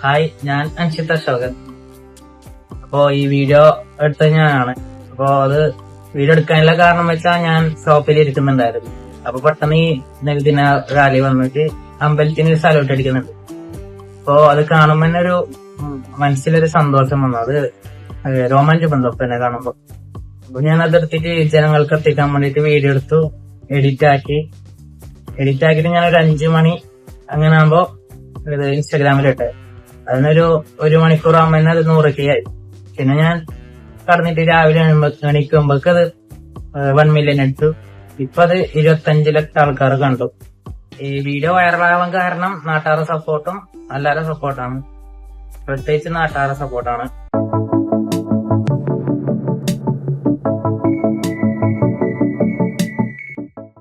Hi, ഞാൻ അൻഷിത് അശോകൻ. അപ്പോ ഈ വീഡിയോ എടുത്തത് ഞാനാണ്. അപ്പോ അത് വീഡിയോ എടുക്കാനുള്ള കാരണം വെച്ചാൽ ഞാൻ ഷോപ്പിൽ ഇരിക്കുന്നുണ്ടായിരുന്നു. അപ്പൊ പെട്ടെന്ന് ഈ നെൽദിന റാലി വന്നിട്ട് അമ്പലത്തിന് സല്യൂട്ട് അടിക്കുന്നുണ്ട്. അപ്പോ അത് കാണുമ്പോ തന്നെ ഒരു മനസ്സിലൊരു സന്തോഷം വന്നു. അത് രോമാഞ്ചം വന്നു എന്നെ കാണുമ്പോ. അപ്പൊ ഞാൻ അതെടുത്തിട്ട് ജനങ്ങൾക്ക് എത്തിക്കാൻ വേണ്ടിട്ട് വീഡിയോ എടുത്തു, എഡിറ്റ് ആക്കിയിട്ട് ഞാൻ ഒരു 5 മണി അങ്ങനെ ആകുമ്പോ ഇത് ഇൻസ്റ്റാഗ്രാമിലിട്ടെ. അതിനൊരു 1 മണിക്കൂർ ആകുമ്പോ തന്നെ അത് 100K ആയി. പിന്നെ ഞാൻ കടന്നിട്ട് രാവിലെ എണീക്കുമ്പോഴേക്ക് അത് 1 മില്യൺ എടുത്തു. ഇപ്പൊ അത് 25 ലക്ഷം ആൾക്കാർ കണ്ടു. ഈ വീഡിയോ വൈറലാവാൻ കാരണം നാട്ടുകാരുടെ സപ്പോർട്ടും എല്ലാവരുടെ സപ്പോർട്ടാണ്. പ്രത്യേകിച്ച് നാട്ടുകാരുടെ സപ്പോർട്ടാണ്.